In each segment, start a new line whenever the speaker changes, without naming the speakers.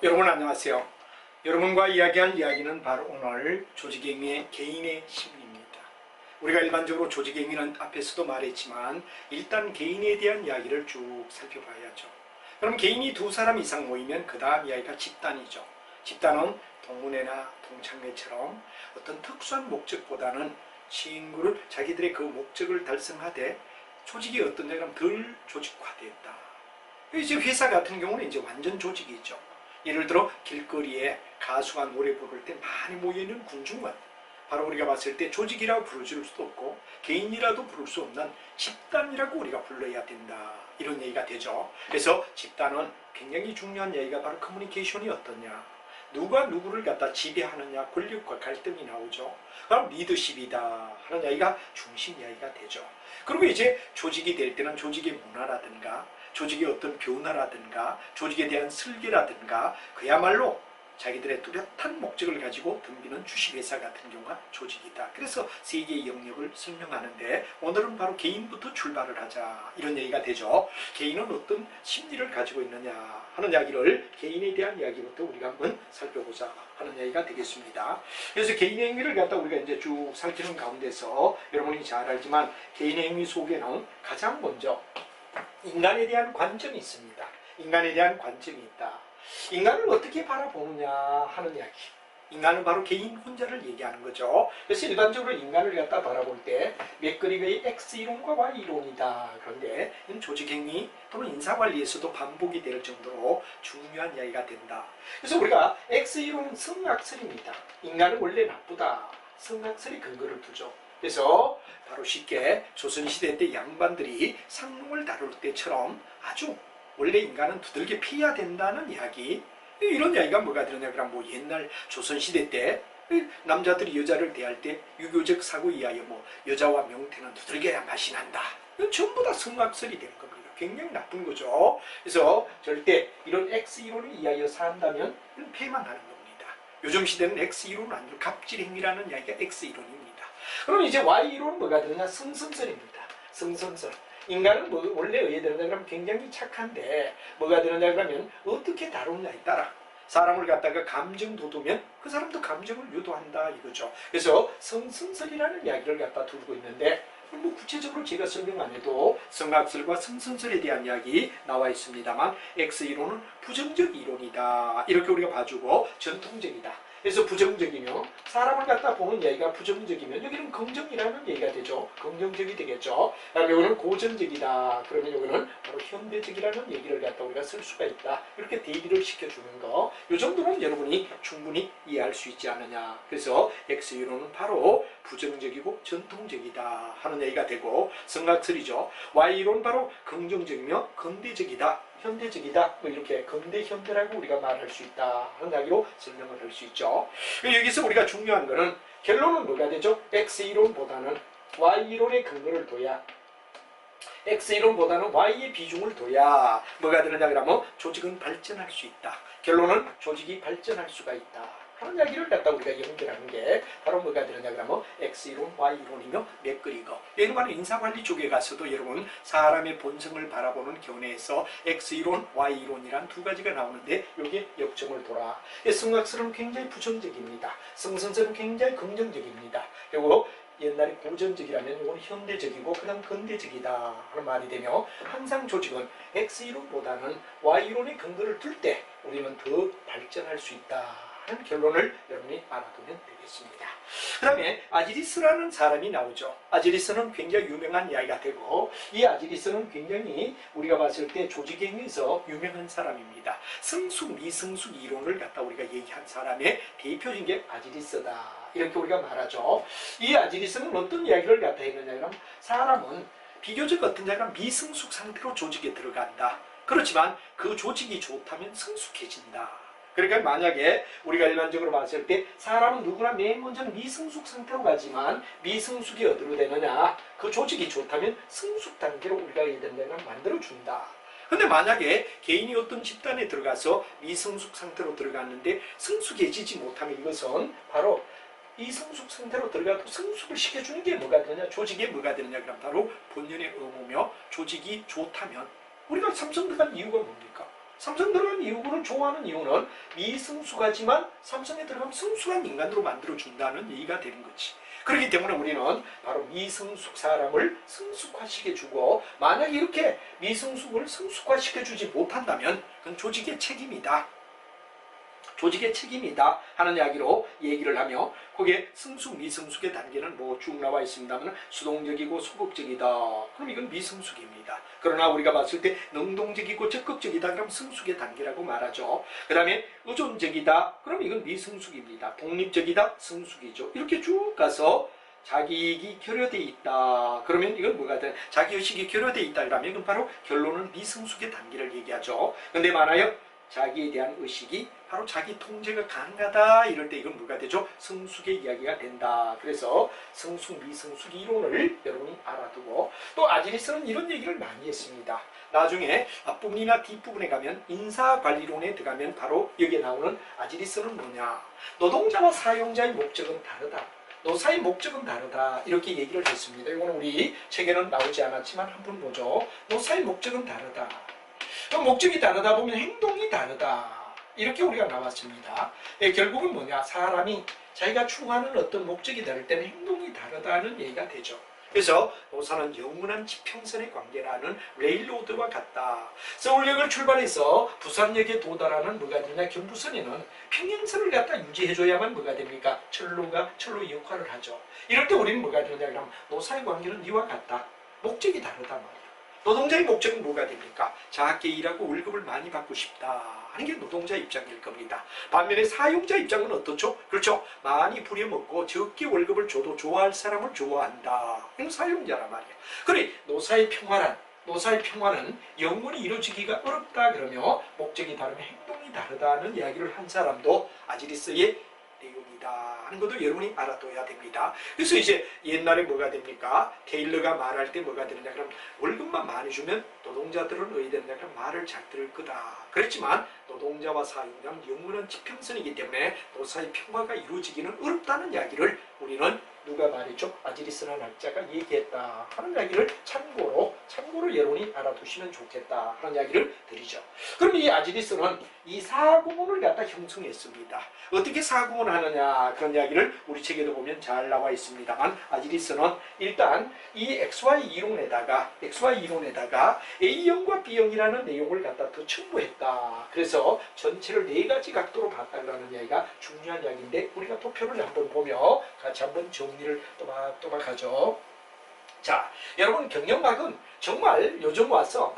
여러분 안녕하세요. 여러분과 이야기할 이야기는 바로 오늘 조직행위의 개인의 심리입니다. 우리가 일반적으로 조직행위는 앞에서도 말했지만 일단 개인에 대한 이야기를 쭉 살펴봐야죠. 그럼 개인이 두 사람 이상 모이면 그 다음 이야기가 집단이죠. 집단은 동문회나 동창회처럼 어떤 특수한 목적보다는 친구를 자기들의 그 목적을 달성하되 조직이 어떤 데는 덜 조직화되었다. 이제 회사 같은 경우는 이제 완전 조직이죠. 예를 들어 길거리에 가수가 노래 부를 때 많이 모여있는 군중은 바로 우리가 봤을 때 조직이라고 부르줄 수도 없고 개인이라도 부를 수 없는 집단이라고 우리가 불러야 된다. 이런 얘기가 되죠. 그래서 집단은 굉장히 중요한 얘기가 바로 커뮤니케이션이 어떠냐. 누가 누구를 갖다 지배하느냐, 권력과 갈등이 나오죠. 그럼 리더십이다 하는 이야기가 중심 이야기가 되죠. 그리고 이제 조직이 될 때는 조직의 문화라든가 조직의 어떤 변화라든가 조직에 대한 설계라든가 그야말로 자기들의 뚜렷한 목적을 가지고 덤비는 주식회사 같은 경우가 조직이다. 그래서 세 개의 영역을 설명하는데 오늘은 바로 개인부터 출발을 하자 이런 얘기가 되죠. 개인은 어떤 심리를 가지고 있느냐 하는 이야기를 개인에 대한 이야기부터 우리가 한번 살펴보자 하는 이야기가 되겠습니다. 그래서 개인의 행위를 갖다 우리가 이제 쭉 살피는 가운데서 여러분이 잘 알지만 개인의 행위 속에는 가장 먼저 인간에 대한 관점이 있습니다. 인간에 대한 관점이 있다. 인간을 어떻게 바라보느냐 하는 이야기. 인간은 바로 개인 혼자를 얘기하는 거죠. 그래서 일반적으로 인간을 갖다 바라볼 때 맥그리거의 X이론과 Y이론이다. 그런데 조직행위 또는 인사관리에서도 반복이 될 정도로 중요한 이야기가 된다. 그래서 우리가 X이론은 성악설입니다. 인간은 원래 나쁘다. 성악설이 근거를 두죠. 그래서 바로 쉽게 조선시대 때 양반들이 상농을 다룰 때처럼 아주 원래 인간은 두들겨 피해야 된다는 이야기. 이런 이야기가 뭐가 되느냐 그럼 뭐 옛날 조선시대 때 남자들이 여자를 대할 때 유교적 사고에 의하여 뭐 여자와 명태는 두들겨야 맛이 난다. 이건 전부 다 성악설이 되는 겁니다. 굉장히 나쁜 거죠. 그래서 절대 이런 X이론을 이하여 산다면 이건 폐만하는 겁니다. 요즘 시대는 X이론은 아니고 갑질행위라는 이야기가 X이론입니다. 그럼 이제 Y이론은 뭐가 되느냐? 성선설입니다. 성선설. 인간은 원래 의해되느냐 그러면 굉장히 착한데 뭐가 되느냐 그러면 어떻게 다루느냐에 따라 사람을 갖다가 감정 돋우면 그 사람도 감정을 유도한다 이거죠. 그래서 성선설이라는 이야기를 갖다 두고 있는데 뭐 구체적으로 제가 설명 안 해도 성악설과 성선설에 대한 이야기 나와 있습니다만 X이론은 부정적 이론이다. 이렇게 우리가 봐주고 전통적이다. 그래서 부정적이며 사람을 갖다 보는 얘기가 부정적이면 여기는 긍정이라는 얘기가 되죠. 긍정적이 되겠죠. 그다음에 여기는 고전적이다. 그러면 여기는 바로 현대적이라는 얘기를 갖다 우리가 쓸 수가 있다. 이렇게 대비를 시켜주는 거. 이 정도는 여러분이 충분히 이해할 수 있지 않느냐. 그래서 X이론은 바로 부정적이고 전통적이다 하는 얘기가 되고 성악설이죠. Y이론은 바로 긍정적이며 근대적이다. 현대적이다. 뭐 이렇게 근대 현대라고 우리가 말할 수 있다 하는 이야기로 설명을 할 수 있죠. 여기서 우리가 중요한 거는 결론은 뭐가 되죠? X이론보다는 Y이론의 근거를 둬야 X이론보다는 Y의 비중을 둬야 뭐가 되느냐 그러면 조직은 발전할 수 있다. 결론은 조직이 발전할 수가 있다. 하는 이야기를 갖다 우리가 연결하는 게 바로 뭐가 되느냐 그러면 X이론, Y이론이며 맥그리거. 이런 인사관리 쪽에 가서도 여러분 사람의 본성을 바라보는 견해에서 X이론, Y이론이란 두 가지가 나오는데 여기에 역점을 둬라. 성악설은 굉장히 부정적입니다. 성선설은 굉장히 긍정적입니다. 그리고 옛날에 고전적이라면 이건 현대적이고 그다음 근대적이다 하는 말이 되며 항상 조직은 X이론보다는 Y이론의 근거를 둘 때 우리는 더 발전할 수 있다. 하는 결론을 여러분이 알아두면 되겠습니다. 그 다음에 아지리스라는 사람이 나오죠. 아지리스는 굉장히 유명한 이야기가 되고 이 아지리스는 굉장히 우리가 봤을 때 조직행위에서 유명한 사람입니다. 성숙, 미성숙 이론을 갖다 우리가 얘기한 사람의 대표적인 게 아지리스다. 이렇게 우리가 말하죠. 이 아지리스는 어떤 이야기를 갖다 했느냐 그러면 사람은 비교적 어떤 자가 미성숙 상태로 조직에 들어간다. 그렇지만 그 조직이 좋다면 성숙해진다. 그러니까 만약에 우리가 일반적으로 봤을 때 사람은 누구나 맨 먼저 미성숙 상태로 가지만 미성숙이 어디로 되느냐 그 조직이 좋다면 성숙 단계로 우리가 이들을 만들어준다. 근데 만약에 개인이 어떤 집단에 들어가서 미성숙 상태로 들어갔는데 성숙해지지 못하면 이것은 바로 이성숙 상태로 들어가도 성숙을 시켜주는 게 뭐가 되느냐 조직에 뭐가 되느냐 그럼 바로 본연의 의무며 조직이 좋다면 우리가 삼성 들어간 이유가 뭡니까? 삼성 들어간 이유는 좋아하는 이유는 미승수가지만 삼성에 들어가면 승수한 인간으로 만들어준다는 얘기가 되는 거지. 그렇기 때문에 우리는 바로 미승숙 사람을 승숙화시켜주고 만약에 이렇게 미승숙을 승숙화시켜주지 못한다면 그건 조직의 책임이다. 조직의 책임이다 하는 이야기로 얘기를 하며 거기에 승숙, 미승숙의 단계는 뭐 쭉 나와 있습니다만 수동적이고 소극적이다. 그럼 이건 미승숙입니다. 그러나 우리가 봤을 때 능동적이고 적극적이다. 그럼 승숙의 단계라고 말하죠. 그 다음에 의존적이다. 그럼 이건 미승숙입니다. 독립적이다. 승숙이죠. 이렇게 쭉 가서 자기이익이 결여되어 있다. 그러면 이건 뭐가 돼? 자기의식이 결여되어 있다. 그러면 이건 바로 결론은 미승숙의 단계를 얘기하죠. 근데 많아요. 자기에 대한 의식이 바로 자기 통제가 가능하다 이럴 때 이건 뭐가 되죠? 승숙의 이야기가 된다. 그래서 승숙, 미승숙 이론을 여러분이 알아두고 또 아질리스는 이런 얘기를 많이 했습니다. 나중에 앞부분이나 뒷부분에 가면 인사관리론에 들어가면 바로 여기에 나오는 아질리스는 뭐냐? 노동자와 사용자의 목적은 다르다. 노사의 목적은 다르다. 이렇게 얘기를 했습니다. 이거는 우리 책에는 나오지 않았지만 한번 보죠. 노사의 목적은 다르다. 목적이 다르다 보면 행동이 다르다. 이렇게 우리가 나왔습니다. 결국은 뭐냐? 사람이 자기가 추구하는 어떤 목적이 다를 때는 행동이 다르다는 얘기가 되죠. 그래서 노사는 영원한 지평선의 관계라는 레일로드와 같다. 서울역을 출발해서 부산역에 도달하는 뭐가 되냐? 경부선에는 평행선을 갖다 유지해줘야만 뭐가 됩니까? 철로의 역할을 하죠. 이럴 때 우리는 뭐가 되냐? 그럼 노사의 관계는 이와 같다. 목적이 다르다 말이야. 노동자의 목적은 뭐가 됩니까? 작게 일하고 월급을 많이 받고 싶다 하는 게 노동자 입장일 겁니다. 반면에 사용자 입장은 어떻죠? 그렇죠. 많이 부려먹고 적게 월급을 줘도 좋아할 사람을 좋아한다. 이건 사용자란 말이야. 그래 노사의 평화는 영원히 이루어지기가 어렵다 그러며 목적이 다르면 행동이 다르다는 이야기를 한 사람도 아질리스의 내용이다 하는 것도 여러분이 알아둬야 됩니다. 그래서 이제 옛날에 뭐가 됩니까? 테일러가 말할 때 뭐가 되느냐? 그럼 월급만 많이 주면 노동자들은 어디 되느냐? 그럼 말을 잘 들을 거다. 그렇지만 노동자와 사용자는 영원한 지평선이기 때문에 노사의 평화가 이루어지기는 어렵다는 이야기를 우리는 누가 말했죠? 아질리스라는 학자가 얘기했다 하는 이야기를 참고로 여러분이 알아두시면 좋겠다 하는 이야기를 드리죠. 그럼 이 아질리스는 이 사구문을 갖다 형성했습니다. 어떻게 사구문을 하느냐 그런 이야기를 우리 책에도 보면 잘 나와 있습니다만 아질리스는 일단 이 XY 이론에다가 A형과 B형이라는 내용을 갖다 더 첨부했다. 그래서 전체를 네 가지 각도로 봤다는 이야기가 중요한 이야기인데 우리가 도표를 한번 보며 같이 한번 정리를 또박또박 하죠. 자, 여러분 경영학은 정말 요즘 와서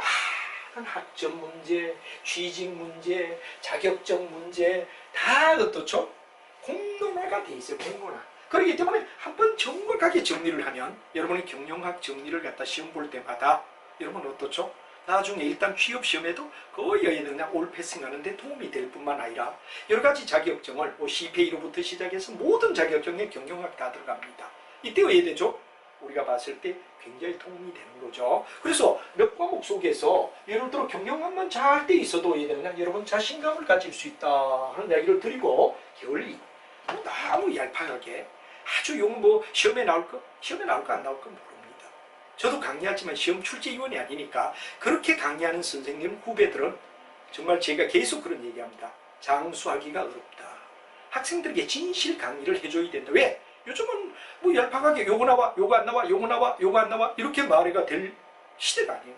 많은 학점 문제, 취직 문제, 자격증 문제 다 어떻죠? 공론화가 돼 있어요. 공론화. 그렇기 때문에 한번 정확하게 정리를 하면 여러분이 경영학 정리를 갖다 시험 볼 때마다 여러분 어떻죠? 나중에 일단 취업 시험에도 거의 그냥 올 패싱하는데 도움이 될 뿐만 아니라 여러 가지 자격증을 CPA로부터 시작해서 모든 자격증에 경영학 다 들어갑니다. 이때 왜 되죠? 우리가 봤을 때 굉장히 도움이 되는 거죠. 그래서 몇 과목 속에서 예를 들어 경영학만 잘 돼 있어도 그냥 여러분 자신감을 가질 수 있다 하는 이야기를 드리고 결리 너무 얄팍하게 아주 용 시험에 나올 거 안 나올 거 모릅니다. 저도 강의하지만 시험 출제위원이 아니니까 그렇게 강의하는 선생님 후배들은 정말 제가 계속 그런 얘기합니다. 장수하기가 어렵다. 학생들에게 진실 강의를 해줘야 된다. 왜? 요즘은 얄팍하게 요거 나와, 요거 안 나와, 요거 나와, 요거 안 나와 이렇게 말해가 될 시대가 아니에요.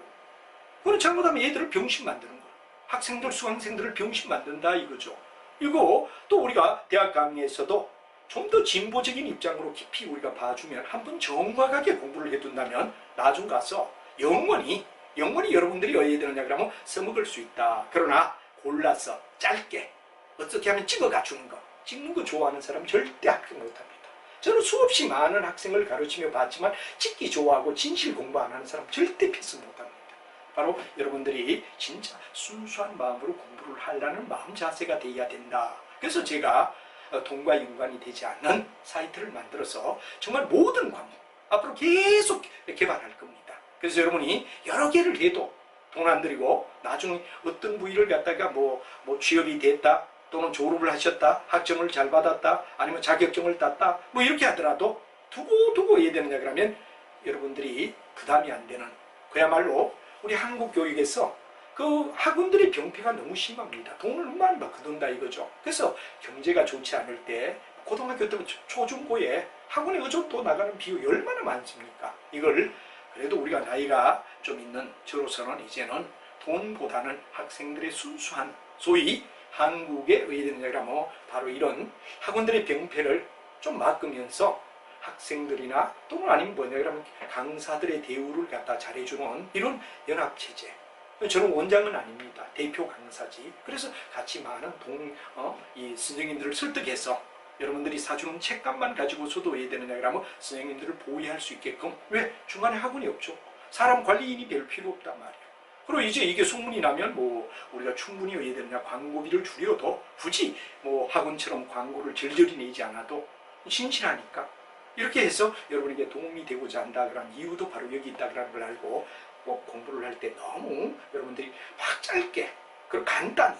그건 잘못하면 얘들을 병신 만드는 거야. 학생들, 수강생들을 병신 만든다 이거죠. 이거 또 우리가 대학 강의에서도 좀 더 진보적인 입장으로 깊이 우리가 봐주면 한번 정확하게 공부를 해둔다면 나중 가서 영원히 여러분들이 어디에 되느냐 그러면 써먹을 수 있다. 그러나 골라서 짧게 어떻게 하면 찍어 갖추는 거. 찍는 거 좋아하는 사람 절대 합격 못합니다. 저는 수없이 많은 학생을 가르치며 봤지만 찍기 좋아하고 진실 공부 안 하는 사람 절대 패스 못합니다. 바로 여러분들이 진짜 순수한 마음으로 공부를 하려는 마음 자세가 돼야 된다. 그래서 제가 돈과 연관이 되지 않는 사이트를 만들어서 정말 모든 과목 앞으로 계속 개발할 겁니다. 그래서 여러분이 여러 개를 해도 돈 안 들이고 나중에 어떤 부위를 갖다가 취업이 됐다 또는 졸업을 하셨다 학점을 잘 받았다 아니면 자격증을 땄다 이렇게 하더라도 두고 해야 되느냐 그러면 여러분들이 부담이 안 되는 그야말로 우리 한국 교육에서 그 학원들의 병폐가 너무 심합니다. 돈을 막 거둔다 이거죠. 그래서 경제가 좋지 않을 때 고등학교 때 초중고에 학원에 그저 또 나가는 비용이 얼마나 많습니까? 이걸 그래도 우리가 나이가 좀 있는 저로서는 이제는 돈보다는 학생들의 순수한 소위 한국의 의대느냐라면 바로 이런 학원들의 병폐를 좀 막으면서 학생들이나 또는 아니면 뭐냐면 강사들의 대우를 갖다 잘해주는 이런 연합체제. 저는 원장은 아닙니다. 대표 강사지. 그래서 같이 많은 이 선생님들을 설득해서 여러분들이 사주는 책값만 가지고서도 해야 되느냐 그러면 선생님들을 보호할 수 있게끔. 왜? 중간에 학원이 없죠. 사람 관리인이 별 필요 없단 말이에요. 그리고 이제 이게 소문이 나면 뭐 우리가 충분히 해야 되느냐 광고비를 줄여도 굳이 뭐 학원처럼 광고를 절절히 내지 않아도 신실하니까 이렇게 해서 여러분에게 도움이 되고자 한다 그런 이유도 바로 여기 있다 그런 걸 알고 꼭 공부를 할 때 너무 여러분들이 막 짧게 그리고 간단히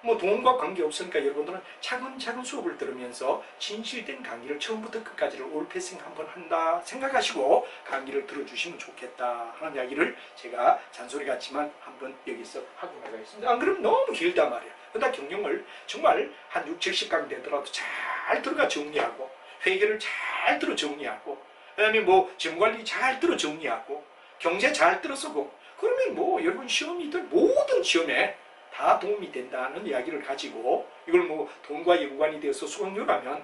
뭐 돈과 관계없으니까 여러분들은 차근차근 수업을 들으면서 진실된 강의를 처음부터 끝까지를 올패싱 한번 한다 생각하시고 강의를 들어주시면 좋겠다 하는 이야기를 제가 잔소리 같지만 한번 여기서 하고 나가겠습니다. 안 그러면 너무 길단 말이에요. 그러다 경영을 정말 한 6, 70강 되더라도 잘 들어가 정리하고 회계를 잘 들어 정리하고 그 다음에 뭐 재무관리 잘 들어 정리하고 경제 잘 들어서고 그러면 뭐 여러분 시험이든 모든 시험에 다 도움이 된다는 이야기를 가지고 이걸 뭐 돈과 연관이 되어서 수강료라면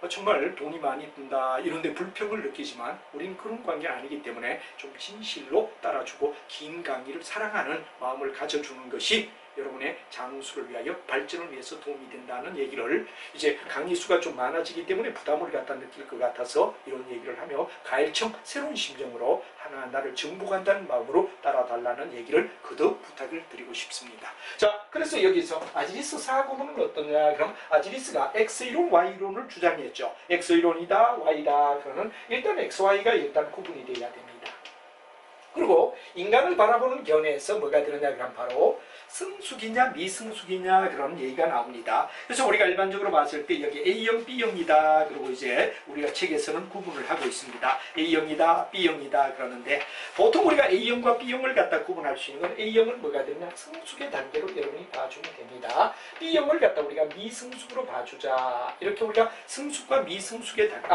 정말 돈이 많이 든다 이런데 불평을 느끼지만 우리는 그런 관계 아니기 때문에 좀 진실로 따라주고 긴 강의를 사랑하는 마음을 가져주는 것이 여러분의 장수를 위하여 발전을 위해서 도움이 된다는 얘기를 이제 강의 수가 좀 많아지기 때문에 부담을 갖다 느낄 것 같아서 이런 얘기를 하며 가일청 새로운 심정으로 하나 나를 정복한다는 마음으로 따라달라는 얘기를 거듭 부탁을 드리고 싶습니다. 자, 그래서 여기서 아지리스 사고문은 어떠냐? 그럼 아지리스가 X이론, Y이론을 주장했죠. X이론이다, Y다. 그러면 일단 XY가 일단 구분이 돼야 됩니다. 그리고 인간을 바라보는 견해에서 뭐가 되느냐 그럼 바로 성숙이냐 미성숙이냐 그런 얘기가 나옵니다. 그래서 우리가 일반적으로 봤을 때 여기 A형, B형이다. 그리고 이제 우리가 책에서는 구분을 하고 있습니다. A형이다, B형이다 그러는데 보통 우리가 A형과 B형을 갖다 구분할 수 있는 건 A형은 뭐가 되느냐 성숙의 단계로 여러분이 봐주면 됩니다. B형을 갖다 우리가 미성숙으로 봐주자. 이렇게 우리가 성숙과 미성숙의 단계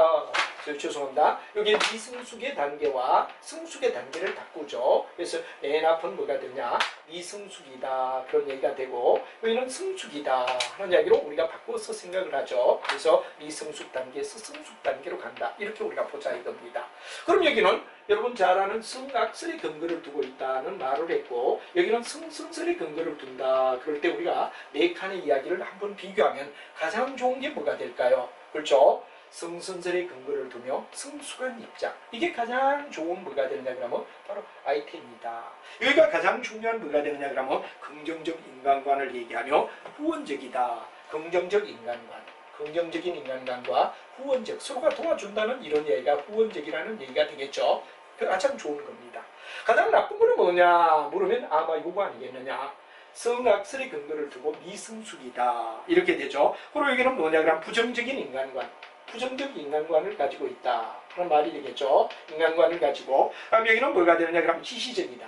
죄송합니다. 여기 미성숙의 단계와 성숙의 단계를 바꾸죠. 그래서 맨 앞은 뭐가 되냐 미성숙이다 그런 얘기가 되고 여기는 성숙이다 하는 이야기로 우리가 바꿔서 생각을 하죠. 그래서 미성숙 단계에서 성숙 단계로 간다 이렇게 우리가 보자 이겁니다. 그럼 여기는 여러분 잘 아는 성악설의 근거를 두고 있다는 말을 했고 여기는 성선설의 근거를 둔다. 그럴 때 우리가 네 칸의 이야기를 한번 비교하면 가장 좋은 게 뭐가 될까요? 그렇죠? 성선설의 근거를 두며 성숙한 입장 이게 가장 좋은 뭐가 되느냐 그러면 바로 아이템이다. 여기가 가장 중요한 뭐가 되느냐 그러면 긍정적 인간관을 얘기하며 후원적이다. 긍정적 인간관 긍정적인 인간관과 후원적 서로가 도와준다는 이런 얘기가 후원적이라는 얘기가 되겠죠. 그 가장 좋은 겁니다. 가장 나쁜 거는 뭐냐 물으면 아마 요거 아니겠느냐 성악설의 근거를 두고 미성숙이다 이렇게 되죠. 그리고 여기는 뭐냐 그러면 부정적인 인간관 부정적 인간관을 가지고 있다 하는 말이 되겠죠. 인간관을 가지고 그럼 여기는 뭐가 되느냐 그러면 지시적이다.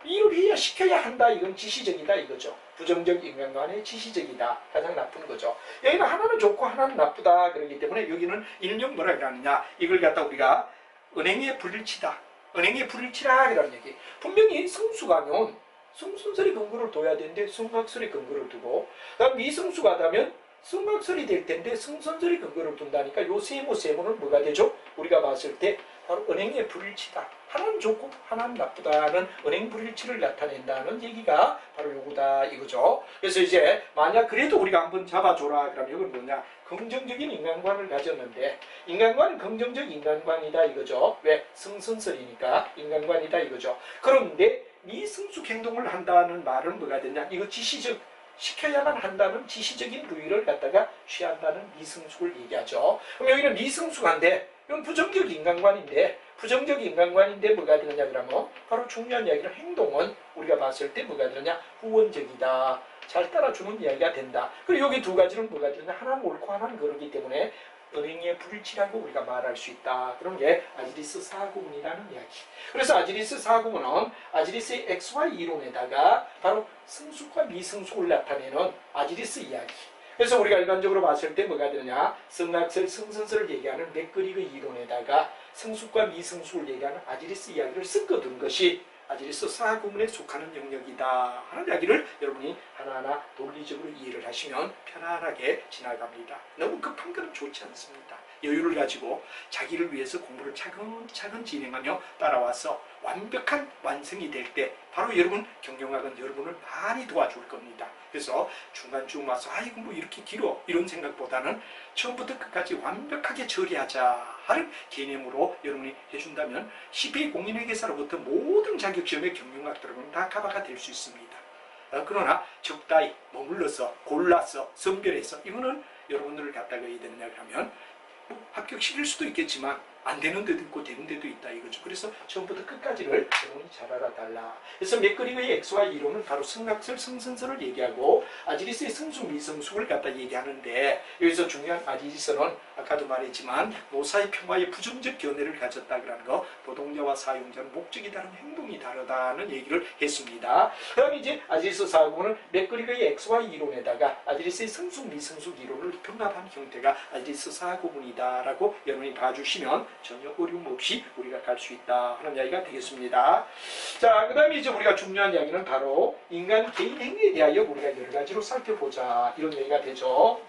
일을 해야 시켜야 한다 이건 지시적이다 이거죠. 부정적 인간관의 지시적이다 가장 나쁜 거죠. 여기는 하나는 좋고 하나는 나쁘다 그러기 때문에 여기는 일명 뭐라 그러느냐 이걸 갖다 우리가 은행에 불일치다 은행에 불일치라 그런 얘기. 분명히 성숙하면 성순설의 근거를 둬야 되는데 성악설의 근거를 두고 그다음 미성숙하다면 성악설이 될 텐데 성선설의 근거를 둔다니까 요 세모는 뭐가 되죠? 우리가 봤을 때 바로 은행의 불일치다. 하나는 좋고 하나는 나쁘다는 은행 불일치를 나타낸다는 얘기가 바로 요거다 이거죠. 그래서 이제 만약 그래도 우리가 한번 잡아줘라 그러면 이건 뭐냐 긍정적인 인간관을 가졌는데 인간관은 긍정적 인간관이다 이거죠. 왜? 성선설이니까 인간관이다 이거죠. 그런데 미성숙 행동을 한다는 말은 뭐가 되냐 이거 지시적 시켜야만 한다는 지시적인 부위를 갖다가 취한다는 미성숙을 얘기하죠. 그럼 여기는 미성숙한데 이건 부정적 인간관인데 부정적 인간관인데 뭐가 되느냐 그러면 바로 중요한 이야기는 행동은 우리가 봤을 때 뭐가 되느냐 후원적이다. 잘 따라주는 이야기가 된다. 그리고 여기 두 가지는 뭐가 되느냐 하나는 옳고 하나는 그르기 때문에 은행의 불일치라고 우리가 말할 수 있다. 그런 게 아지리스 사고문이라는 이야기. 그래서 아지리스 사고문은 아지리스의 XY 이론에다가 바로 승수과 미승수를 나타내는 아지리스 이야기. 그래서 우리가 일반적으로 봤을 때 뭐가 되느냐, 성악설, 성선설을 얘기하는 맥그리그 이론에다가 승수과 미승수를 얘기하는 아지리스 이야기를 섞어둔 것이 아지리스 사고문에 속하는 영역이다 하는 이야기를 여러분이 하나하나 논리적으로 이해를 하시면 편안하게 지나갑니다. 너무 급한 건 좋지 않습니다. 여유를 가지고 자기를 위해서 공부를 차근차근 진행하며 따라와서 완벽한 완성이 될 때 바로 여러분 경영학은 여러분을 많이 도와줄 겁니다. 그래서 중간쯤 와서 아이고 뭐 이렇게 길어 이런 생각보다는 처음부터 끝까지 완벽하게 처리하자 하는 개념으로 여러분이 해준다면 CPA 공인회계사로부터 모든 자격시험의 경영학 들어가면 다 가바가 될 수 있습니다. 그러나 적당히 머물러서 골라서 선별해서 이거는 여러분들을 갖다가 해야 되느냐 그러면 뭐 합격시킬 수도 있겠지만 안 되는 데도 있고 되는 데도 있다 이거죠. 그래서 처음부터 끝까지를 여러분이 잘 알아달라. 그래서 맥그리거의 XY 이론은 바로 성악설, 성선설을 얘기하고 아지리스의 성수, 미성수를 갖다 얘기하는데 여기서 중요한 아지리스는 아까도 말했지만 노사의 평화의 부정적 견해를 가졌다라는 거, 노동자와 사용자는 목적이 다른 행동이 다르다는 얘기를 했습니다. 그 다음에 이제 아지리스 사고는 맥그리거의 XY 이론에다가 아지리스의 성수, 미성수 이론을 병합한 형태가 아지리스 사고문이다라고 여러분이 봐주시면 전혀 어려움 없이 우리가 갈 수 있다 하는 이야기가 되겠습니다. 자, 그 다음에 이제 우리가 중요한 이야기는 바로 인간 개인 행위에 대하여 우리가 여러 가지로 살펴보자 이런 얘기가 되죠.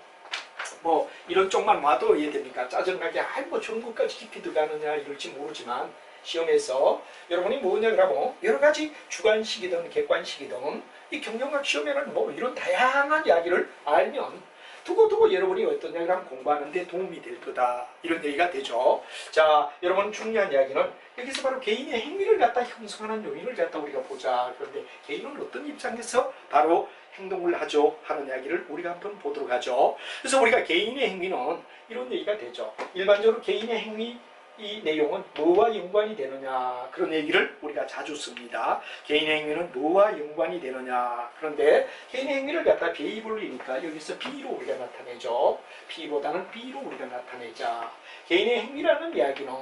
뭐 이런 쪽만 와도 이해됩니까? 짜증나게 뭐 저런 것까지 깊이 들어가느냐 이럴지 모르지만 시험에서 여러분이 뭐냐 그러면 여러 가지 주관식이든 객관식이든 이 경영학 시험에는 뭐 이런 다양한 이야기를 알면 두고두고 여러분이 어떤 이야기를 공부하는데 도움이 될 거다 이런 얘기가 되죠. 자, 여러분 중요한 이야기는 여기서 바로 개인의 행위를 갖다 형성하는 요인을 갖다 우리가 보자. 그런데 개인은 어떤 입장에서 바로 행동을 하죠 하는 이야기를 우리가 한번 보도록 하죠. 그래서 우리가 개인의 행위는 이런 얘기가 되죠. 일반적으로 개인의 행위 이 내용은 뭐와 연관이 되느냐 그런 얘기를 우리가 자주 씁니다. 개인의 행위는 뭐와 연관이 되느냐. 그런데 개인의 행위를 갖다 베이블리니까 여기서 B로 우리가 나타내죠. P보다는 B로 우리가 나타내자. 개인의 행위라는 이야기는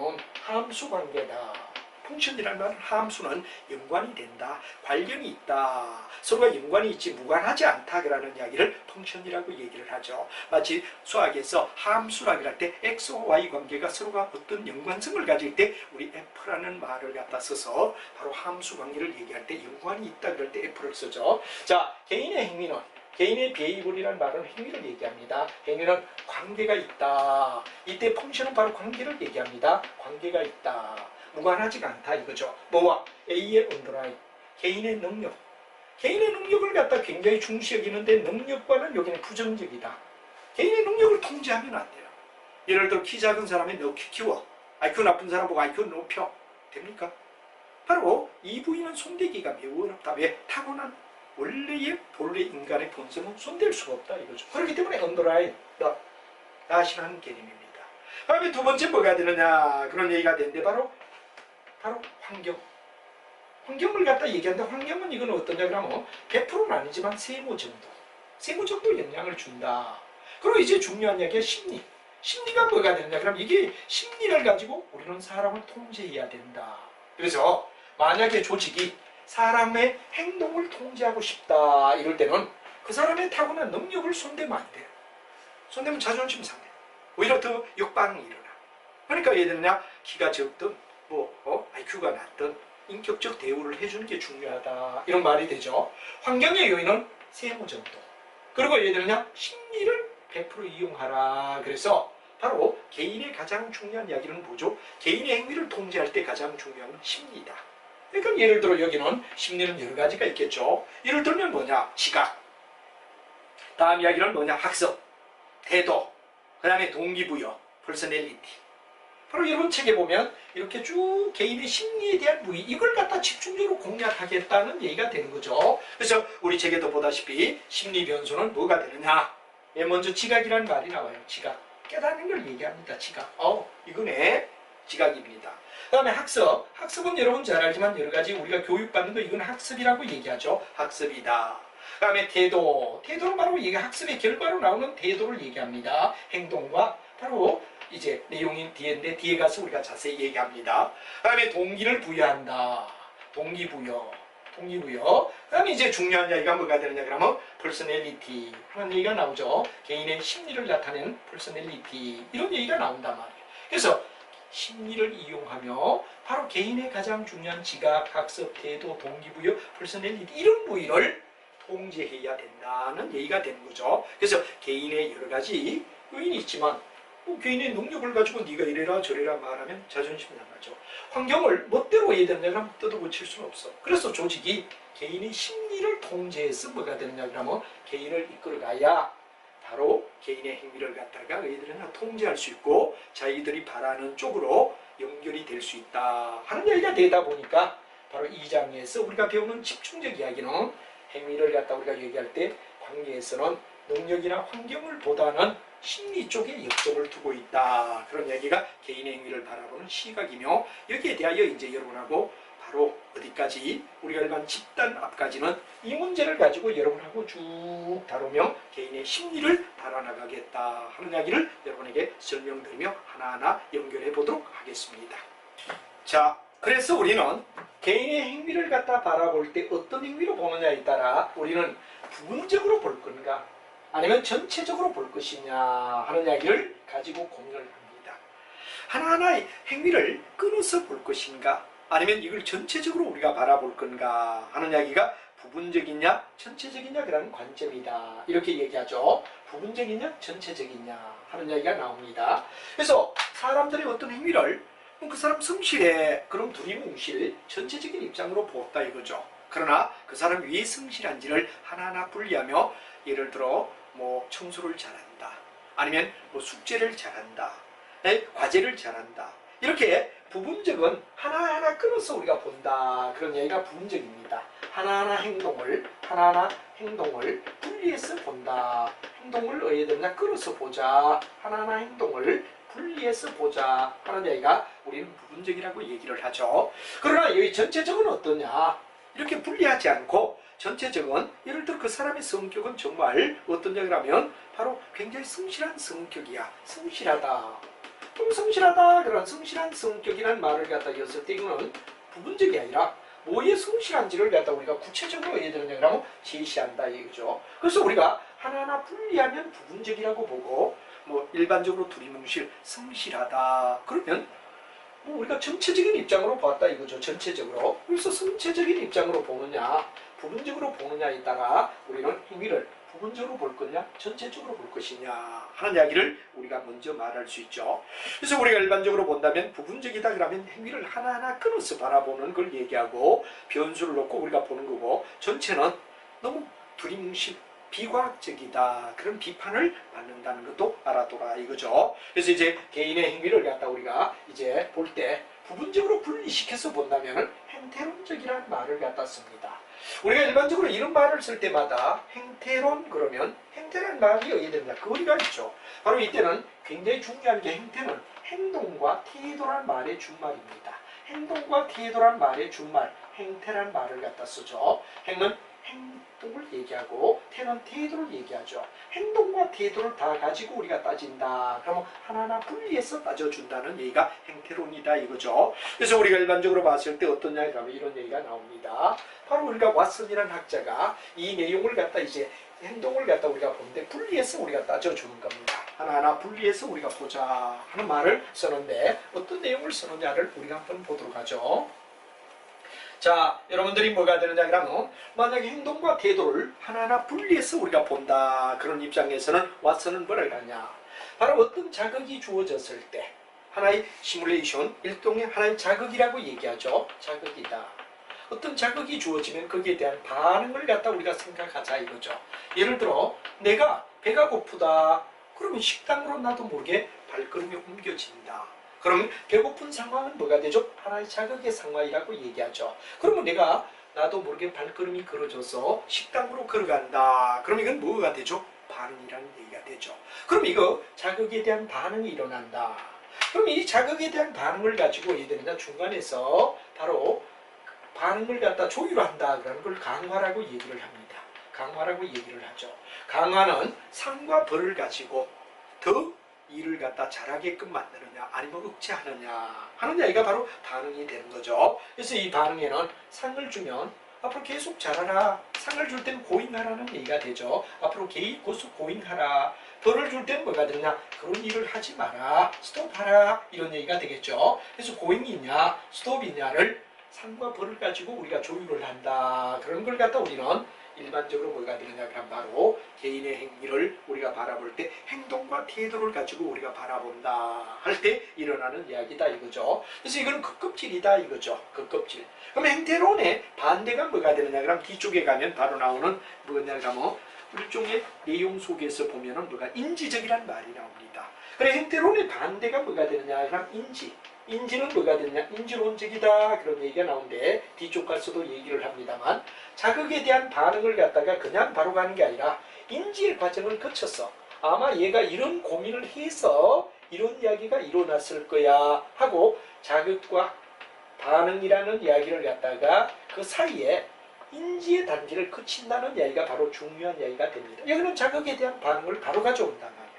함수 관계다. 펑션이라는 말은 함수는 연관이 된다, 관련이 있다, 서로가 연관이 있지 무관하지 않다라는 이야기를 펑션이라고 얘기를 하죠. 마치 수학에서 함수라고 할 때 X와 Y 관계가 서로가 어떤 연관성을 가질 때 우리 F라는 말을 갖다 써서 바로 함수 관계를 얘기할 때 연관이 있다 그럴 때 F를 쓰죠. 자, 개인의 행위는 개인의 비헤이블이라는 말은 행위를 얘기합니다. 행위는 관계가 있다. 이때 펑션은 바로 관계를 얘기합니다. 관계가 있다. 무관하지가 않다 이거죠. 뭐와? A의 언더라인, 개인의 능력. 개인의 능력을 갖다 굉장히 중시 여기는데 능력과는 여기는 부정적이다. 개인의 능력을 통제하면 안 돼요. 예를 들어 키 작은 사람이 너 키 키워. IQ 나쁜 사람 보고 IQ 높여. 됩니까? 바로 이 부위는 손대기가 매우 어렵다. 왜? 타고난 본래 인간의 본성은 손댈 수가 없다 이거죠. 그렇기 때문에 언더라인, 나신하는 개념입니다. 그다음에 두 번째 뭐가 되느냐 그런 얘기가 되는데 바로 환경. 환경을 갖다 얘기하는데 환경은 이건 어떠냐 그러면 100%는 아니지만 세모 정도 영향을 준다. 그리고 이제 중요한 이야기가 심리. 심리가 뭐가 되느냐 그러면 이게 심리를 가지고 우리는 사람을 통제해야 된다. 그래서 만약에 조직이 사람의 행동을 통제하고 싶다 이럴 때는 그 사람의 타고난 능력을 손대면 안 돼요. 손대면 자존심 상해. 오히려 더 역반응이 일어나. 그러니까 예를 들면 키가 적든 IQ가 낮든 인격적 대우를 해주는 게 중요하다 이런 말이 되죠. 환경의 요인은 세모 정도. 그리고 예를 들면 심리를 100% 이용하라. 그래서 바로 개인의 가장 중요한 이야기는 뭐죠? 개인의 행위를 통제할 때 가장 중요한 건 심리다. 그러니까 예를 들어 여기는 심리는 여러 가지가 있겠죠. 예를 들면 뭐냐? 지각. 다음 이야기는 뭐냐? 학습, 태도, 그 다음에 동기부여, 퍼스널리티. 바로 이런 책에 보면 이렇게 쭉 개인의 심리에 대한 부위 이걸 갖다 집중적으로 공략하겠다는 얘기가 되는 거죠. 그래서 우리 책에도 보다시피 심리 변수는 뭐가 되느냐? 먼저 지각이라는 말이 나와요. 지각. 깨닫는 걸 얘기합니다. 지각. 이거네. 지각입니다. 그 다음에 학습. 학습은 여러분 잘 알지만 여러 가지 우리가 교육받는 거 이건 학습이라고 얘기하죠. 학습이다. 그 다음에 태도. 태도는 바로 이게 학습의 결과로 나오는 태도를 얘기합니다. 행동과 바로 이제 내용인 뒤인데 뒤에 가서 우리가 자세히 얘기합니다. 그 다음에 동기를 부여한다. 동기부여. 그 다음에 이제 중요한 이야기가 뭐가 되느냐 그러면 퍼스널리티 하는 얘기가 나오죠. 개인의 심리를 나타내는 퍼스널리티 이런 얘기가 나온단 말이에요. 그래서 심리를 이용하며 바로 개인의 가장 중요한 지각, 학습, 태도, 동기부여, 퍼스널리티 이런 부위를 통제해야 된다는 얘기가 되는 거죠. 그래서 개인의 여러 가지 요인이 있지만 개인의 능력을 가지고 네가 이래라 저래라 말하면 자존심이 나가죠. 환경을 멋대로 해야 된다 그러면 뜯어고칠 수는 없어. 그래서 조직이 개인의 심리를 통제해서 뭐가 되느냐 그러면 개인을 이끌어가야 바로 개인의 행위를 갖다가 너희들은 통제할 수 있고 자기들이 바라는 쪽으로 연결이 될 수 있다 하는 얘기가 되다 보니까 바로 이 장에서 우리가 배우는 집중적 이야기는 행위를 갖다 우리가 얘기할 때 관계에서는 능력이나 환경을 보다는 심리 쪽에 역점을 두고 있다. 그런 이야기가 개인의 행위를 바라보는 시각이며 여기에 대하여 이제 여러분하고 바로 어디까지 우리가 일반 집단 앞까지는 이 문제를 가지고 여러분하고 쭉 다루며 개인의 심리를 달아나가겠다 하는 이야기를 여러분에게 설명드리며 하나하나 연결해 보도록 하겠습니다. 자, 그래서 우리는 개인의 행위를 갖다 바라볼 때 어떤 행위로 보느냐에 따라 우리는 부분적으로 볼 건가 아니면 전체적으로 볼 것이냐 하는 이야기를 가지고 고민을 합니다. 하나하나의 행위를 끊어서 볼 것인가 아니면 이걸 전체적으로 우리가 바라볼 건가 하는 이야기가 부분적이냐 전체적이냐 그런 관점이다. 이렇게 얘기하죠. 부분적이냐 전체적이냐 하는 이야기가 나옵니다. 그래서 사람들이 어떤 행위를 그 사람 성실해 그럼 두리뭉실 전체적인 입장으로 보았다 이거죠. 그러나 그 사람 왜 성실한지를 하나하나 분리하며 예를 들어 뭐 청소를 잘한다 아니면 뭐 숙제를 잘한다 과제를 잘한다 이렇게 부분적은 하나하나 끊어서 우리가 본다 그런 얘기가 부분적입니다. 하나하나 행동을 분리해서 본다. 행동을 어디에 되느냐 끊어서 보자. 하나하나 행동을 분리해서 보자 하는 얘기가 우리는 부분적이라고 얘기를 하죠. 그러나 여기 전체적은 어떠냐 이렇게 분리하지 않고 전체적은 예를 들어 그 사람의 성격은 정말 어떤 얘기라면 바로 굉장히 성실한 성격이야. 성실하다. 좀 성실하다 그런 성실한 성격이라는 말을 갖다 였을 때 이거는 부분적이 아니라 뭐에 성실한지를 갖다 우리가 구체적으로 예를 들면 그러면 제시한다 이거죠. 그래서 우리가 하나하나 분리하면 부분적이라고 보고 뭐 일반적으로 두리뭉실 성실하다 그러면 뭐 우리가 전체적인 입장으로 봤다 이거죠. 전체적으로. 그래서 전체적인 입장으로 보느냐 부분적으로 보느냐에 따라 우리는 행위를 부분적으로 볼 거냐 전체적으로 볼 것이냐 하는 이야기를 우리가 먼저 말할 수 있죠. 그래서 우리가 일반적으로 본다면 부분적이다 그러면 행위를 하나하나 끊어서 바라보는 걸 얘기하고 변수를 놓고 우리가 보는 거고 전체는 너무 두리뭉실 비과학적이다 그런 비판을 받는다는 것도 알아둬라 이거죠. 그래서 이제 개인의 행위를 갖다 우리가 이제 볼 때 부분적으로 분리시켜서 본다면 행태론적이라는 말을 갖다 씁니다. 우리가 일반적으로 이런 말을 쓸 때마다 행태론 그러면 행태라는 말이 어디에 됩니다. 거리가 있죠. 바로 이때는 굉장히 중요한 게 행태는 행동과 태도란 말의 준말입니다. 행동과 태도란 말의 준말 행태란 말을 갖다 쓰죠. 행은 행동을 얘기하고 태는 태도를 얘기하죠. 행동과 태도를 다 가지고 우리가 따진다. 그러면 하나하나 분리해서 따져준다는 얘기가 행태론이다 이거죠. 그래서 우리가 일반적으로 봤을 때 어떠냐 그러면 이런 얘기가 나옵니다. 바로 우리가 왓슨이라는 학자가 이 내용을 갖다 이제 행동을 갖다 우리가 보는데 분리해서 우리가 따져주는 겁니다. 하나하나 분리해서 우리가 보자 하는 말을 쓰는데 어떤 내용을 쓰느냐를 우리가 한번 보도록 하죠. 자, 여러분들이 뭐가 되느냐 그러면 만약에 행동과 태도를 하나하나 분리해서 우리가 본다. 그런 입장에서는 왓슨은 뭐라 그러냐. 바로 어떤 자극이 주어졌을 때 하나의 시뮬레이션, 일종의 하나의 자극이라고 얘기하죠. 자극이다. 어떤 자극이 주어지면 거기에 대한 반응을 갖다 우리가 생각하자 이거죠. 예를 들어 내가 배가 고프다. 그러면 식당으로 나도 모르게 발걸음이 옮겨진다. 그러면 배고픈 상황은 뭐가 되죠? 하나의 자극의 상황이라고 얘기하죠. 그러면 내가 나도 모르게 발걸음이 걸어져서 식당으로 걸어간다. 그럼 이건 뭐가 되죠? 반응이라는 얘기가 되죠. 그럼 이거 자극에 대한 반응이 일어난다. 그럼 이 자극에 대한 반응을 가지고 얘 되느냐 중간에서 바로 반응을 갖다 조율한다. 그런 걸 강화라고 얘기를 합니다. 강화라고 얘기를 하죠. 강화는 상과 벌을 가지고 더 일을 갖다 잘하게끔 만드느냐 아니면 억제하느냐 하는 이야기가 바로 반응이 되는 거죠. 그래서 이 반응에는 상을 주면 앞으로 계속 잘하라, 상을 줄 때는 고인하라는 얘기가 되죠. 앞으로 계속 고인하라. 벌을 줄 때는 뭐가 되느냐, 그런 일을 하지 마라, 스톱하라, 이런 얘기가 되겠죠. 그래서 고인이 있냐 스톱이 있냐를 상과 벌을 가지고 우리가 조율을 한다. 그런 걸 갖다 우리는 일반적으로 뭐가 되느냐 그럼 바로 개인의 행위를 우리가 바라볼 때 행동과 태도를 가지고 우리가 바라본다 할 때 일어나는 이야기다 이거죠. 그래서 이건 급급질이다 이거죠. 급급질. 그럼 행태론의 반대가 뭐가 되느냐 그럼 뒤쪽에 가면 바로 나오는 뭐냐 그러면 일종의 내용 속에서 보면은 뭐가 인지적이란 말이 나옵니다. 그래 행태론의 반대가 뭐가 되느냐 그럼 인지는 뭐가 되느냐 인지론적이다 그런 얘기가 나오는데 뒤쪽 가서도 얘기를 합니다만 자극에 대한 반응을 갖다가 그냥 바로 가는 게 아니라 인지의 과정을 거쳐서 아마 얘가 이런 고민을 해서 이런 이야기가 일어났을 거야 하고 자극과 반응이라는 이야기를 갖다가 그 사이에 인지의 단계를 거친다는 이야기가 바로 중요한 이야기가 됩니다. 여기는 자극에 대한 반응을 바로 가져온단 말이에요.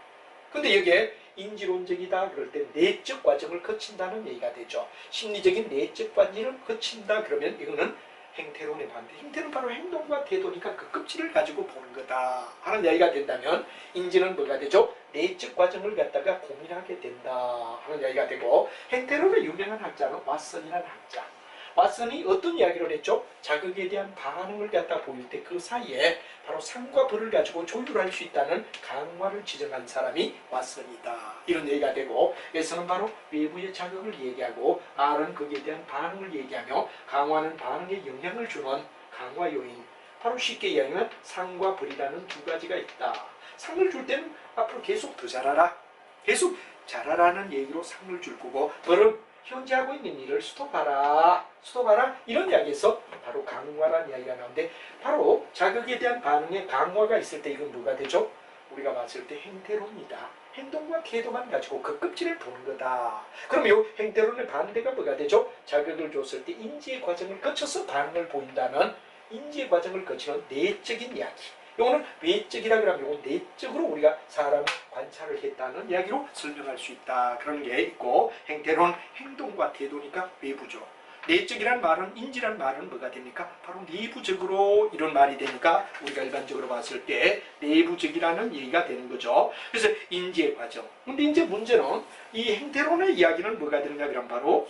근데 여기에 인지론적이다 그럴 때 내적 과정을 거친다는 얘기가 되죠. 심리적인 내적 과정을 거친다 그러면 이거는 행태론의 반대. 행태는 바로 행동과 태도니까 그 급질을 가지고 보는 거다 하는 이야기가 된다면 인지는 뭐가 되죠? 내적 과정을 갖다가 고민하게 된다 하는 이야기가 되고 행태론의 유명한 학자는 왓슨이라는 학자. 왓슨이 어떤 이야기를 했죠? 자극에 대한 반응을 갖다 보일 때 그 사이에 바로 상과 벌을 가지고 조율할 수 있다는 강화를 지정한 사람이 왓슨이다. 이런 얘기가 되고 S는 바로 외부의 자극을 얘기하고 R은 거기에 대한 반응을 얘기하며 강화는 반응에 영향을 주는 강화 요인. 바로 쉽게 이야기하면 상과 벌이라는 두 가지가 있다. 상을 줄 때는 앞으로 계속 더 잘하라. 계속 잘하라는 얘기로 상을 줄 거고 벌은 현재 하고 있는 일을 스톱하라 이런 이야기에서 바로 강화라는 이야기가 나오는데 바로 자극에 대한 반응에 강화가 있을 때 이건 뭐가 되죠? 우리가 봤을 때 행태론이다. 행동과 태도만 가지고 그 급질을 보는 거다. 그럼 이 행태론의 반대가 뭐가 되죠? 자극을 줬을 때 인지의 과정을 거쳐서 반응을 보인다는 인지의 과정을 거치는 내적인 이야기. 이거는 외적이라 그러면 이건 내적으로 우리가 사람을 관찰을 했다는 이야기로 설명할 수 있다. 그런 게 있고 행태론 행동과 태도니까 외부죠. 내적이란 말은 인지란 말은 뭐가 됩니까? 바로 내부적으로 이런 말이 되니까 우리가 일반적으로 봤을 때 내부적이라는 얘기가 되는 거죠. 그래서 인지의 과정. 근데 이제 문제는 이 행태론의 이야기는 뭐가 되느냐 그러면 바로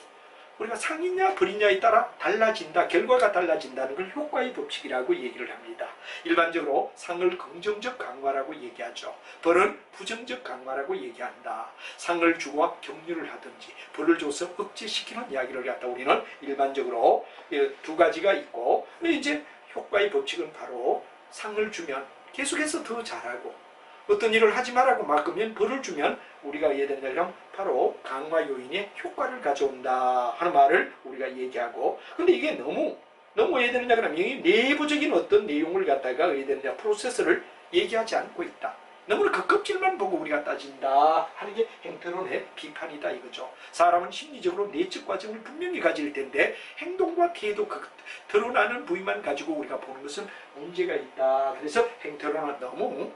우리가 상이냐 벌이냐에 따라 달라진다. 결과가 달라진다는 걸 효과의 법칙이라고 얘기를 합니다. 일반적으로 상을 긍정적 강화라고 얘기하죠. 벌은 부정적 강화라고 얘기한다. 상을 주고 격려를 하든지 벌을 줘서 억제시키는 이야기를 갖다 우리는 일반적으로 두 가지가 있고 이제 효과의 법칙은 바로 상을 주면 계속해서 더 잘하고 어떤 일을 하지 말라고 막으면 벌을 주면 우리가 예전처럼 바로 강화 요인의 효과를 가져온다 하는 말을 우리가 얘기하고 근데 이게 너무 예되느냐 그러면 내부적인 어떤 내용을 갖다가 예되느냐 프로세스를 얘기하지 않고 있다. 너무나 그 껍질만 보고 우리가 따진다 하는 게 행태론의 비판이다 이거죠. 사람은 심리적으로 내적 과정을 분명히 가질 텐데 행동과 태도 그 드러나는 부위만 가지고 우리가 보는 것은 문제가 있다. 그래서 행태론은 너무